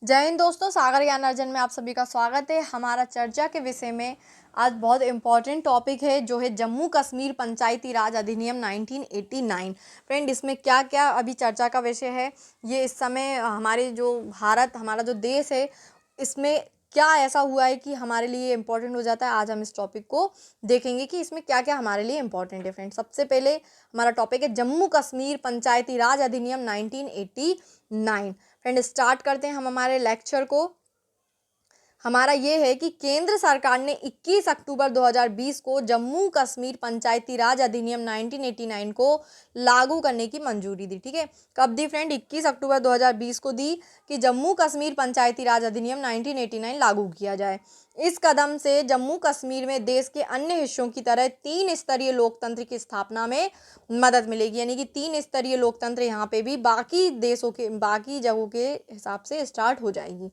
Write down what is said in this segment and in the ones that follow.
जय हिंद दोस्तों, सागर ज्ञान अर्जन में आप सभी का स्वागत है। हमारा चर्चा के विषय में आज बहुत इम्पॉर्टेंट टॉपिक है जो है जम्मू कश्मीर पंचायती राज अधिनियम 1989। फ्रेंड, इसमें क्या क्या अभी चर्चा का विषय है, ये इस समय हमारे जो भारत हमारा जो देश है इसमें क्या ऐसा हुआ है कि हमारे लिए इम्पोर्टेंट हो जाता है। आज हम इस टॉपिक को देखेंगे कि इसमें क्या क्या हमारे लिए इम्पोर्टेंट है। फ्रेंड, सबसे पहले हमारा टॉपिक है जम्मू कश्मीर पंचायती राज अधिनियम 1989। फ्रेंड, स्टार्ट करते हैं हम हमारे लेक्चर को। हमारा ये है कि केंद्र सरकार ने 21 अक्टूबर 2020 को जम्मू कश्मीर पंचायती राज अधिनियम 1989 को लागू करने की मंजूरी दी। ठीक है, कब दी फ्रेंड? 21 अक्टूबर 2020 को दी कि जम्मू कश्मीर पंचायती राज अधिनियम 1989 लागू किया जाए। इस कदम से जम्मू कश्मीर में देश के अन्य हिस्सों की तरह 3 स्तरीय लोकतंत्र की स्थापना में मदद मिलेगी। यानी कि 3 स्तरीय लोकतंत्र यहाँ पे भी बाकी देशों के बाकी जगहों के हिसाब से स्टार्ट हो जाएगी।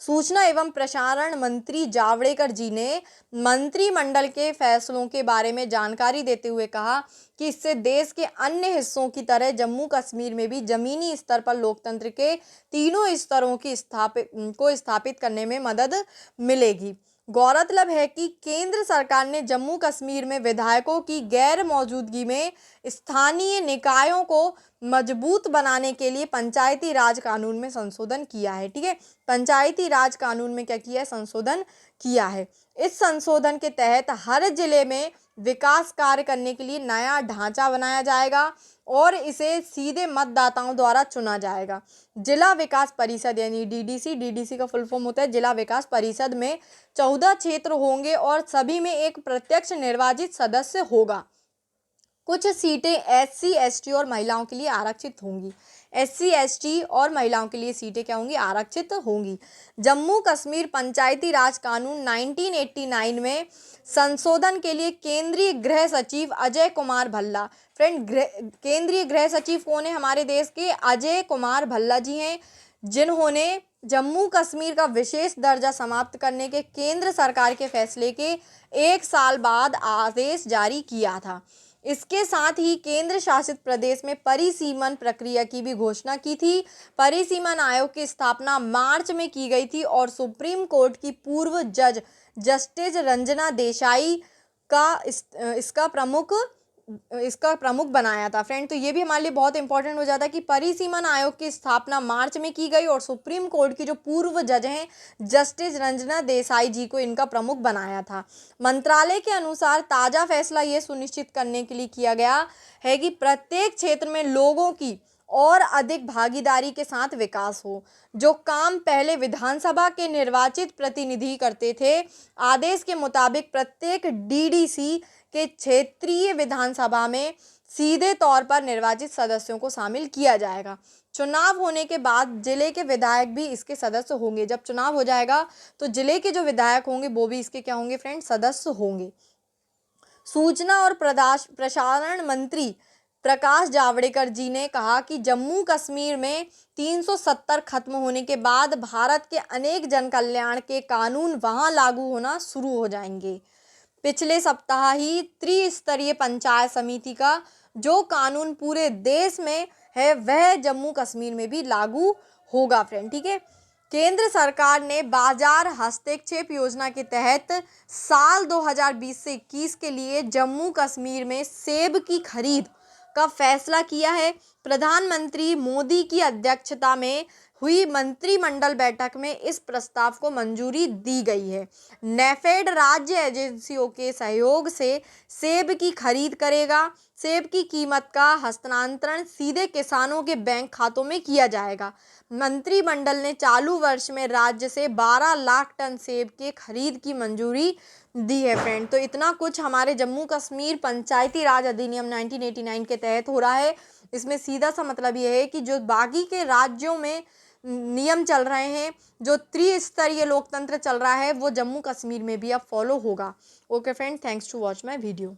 सूचना एवं प्रसारण मंत्री जावड़ेकर जी ने मंत्रिमंडल के फैसलों के बारे में जानकारी देते हुए कहा कि इससे देश के अन्य हिस्सों की तरह जम्मू कश्मीर में भी जमीनी स्तर पर लोकतंत्र के तीनों स्तरों की स्थापित करने में मदद मिलेगी। गौरतलब है कि केंद्र सरकार ने जम्मू कश्मीर में विधायकों की गैर मौजूदगी में स्थानीय निकायों को मजबूत बनाने के लिए पंचायती राज कानून में संशोधन किया है। ठीक है, पंचायती राज कानून में क्या किया है? संशोधन किया है। इस संशोधन के तहत हर जिले में विकास कार्य करने के लिए नया ढांचा बनाया जाएगा और इसे सीधे मतदाताओं द्वारा चुना जाएगा। जिला विकास परिषद यानी डीडीसी का फुल फॉर्म होता है जिला विकास परिषद में 14 क्षेत्र होंगे और सभी में एक प्रत्यक्ष निर्वाचित सदस्य होगा। कुछ सीटें एससी एसटी और महिलाओं के लिए आरक्षित होंगी। एससी एसटी और महिलाओं के लिए सीटें क्या होंगी? आरक्षित होंगी। जम्मू कश्मीर पंचायती राज कानून 1989 में संशोधन के लिए केंद्रीय गृह सचिव अजय कुमार भल्ला। फ्रेंड, केंद्रीय गृह सचिव कौन है? हमारे देश के अजय कुमार भल्ला जी हैं, जिन्होंने जम्मू कश्मीर का विशेष दर्जा समाप्त करने के केंद्र सरकार के फैसले के 1 साल बाद आदेश जारी किया था। इसके साथ ही केंद्र शासित प्रदेश में परिसीमन प्रक्रिया की भी घोषणा की थी। परिसीमन आयोग की स्थापना मार्च में की गई थी और सुप्रीम कोर्ट की पूर्व जज जस्टिस रंजना देसाई का इसका प्रमुख बनाया था। फ्रेंड, तो ये भी हमारे लिए बहुत इंपॉर्टेंट हो जाता है कि परिसीमन आयोग की स्थापना मार्च में की गई और सुप्रीम कोर्ट की जो पूर्व जज हैं जस्टिस रंजना देसाई जी को इनका प्रमुख बनाया था। मंत्रालय के अनुसार ताज़ा फैसला ये सुनिश्चित करने के लिए किया गया है कि प्रत्येक क्षेत्र में लोगों की और अधिक भागीदारी के साथ विकास हो। जो काम पहले विधानसभा के निर्वाचित प्रतिनिधि करते थे, आदेश के मुताबिक प्रत्येक डीडीसी के क्षेत्रीय विधानसभा में सीधे तौर पर निर्वाचित सदस्यों को शामिल किया जाएगा। चुनाव होने के बाद जिले के विधायक भी इसके सदस्य होंगे। जब चुनाव हो जाएगा तो जिले के जो विधायक होंगे वो भी इसके क्या होंगे फ्रेंड? सदस्य होंगे। सूचना और प्रसारण मंत्री प्रकाश जावड़ेकर जी ने कहा कि जम्मू कश्मीर में 370 खत्म होने के बाद भारत के अनेक जन कल्याण के कानून वहां लागू होना शुरू हो जाएंगे। पिछले सप्ताह ही त्रिस्तरीय पंचायत समिति का जो कानून पूरे देश में है वह जम्मू कश्मीर में भी लागू होगा। फ्रेंड, ठीक है, केंद्र सरकार ने बाजार हस्तक्षेप योजना के तहत साल 2020 से 21 के लिए जम्मू कश्मीर में सेब की खरीद का फैसला किया है। प्रधानमंत्री मोदी की अध्यक्षता में हुई मंत्रिमंडल बैठक में इस प्रस्ताव को मंजूरी दी गई है। नेफेड राज्य एजेंसियों के सहयोग से सेब की खरीद करेगा। सेब की कीमत का हस्तांतरण सीधे किसानों के बैंक खातों में किया जाएगा। मंत्रिमंडल ने चालू वर्ष में राज्य से 12 लाख टन सेब के खरीद की मंजूरी दी है। फ्रेंड, तो इतना कुछ हमारे जम्मू कश्मीर पंचायती राज अधिनियम 1989 के तहत हो रहा है। इसमें सीधा सा मतलब ये है कि जो बाकी के राज्यों में नियम चल रहे हैं, जो त्रिस्तरीय लोकतंत्र चल रहा है, वो जम्मू कश्मीर में भी अब फॉलो होगा। Okay friend, thanks to watch my video.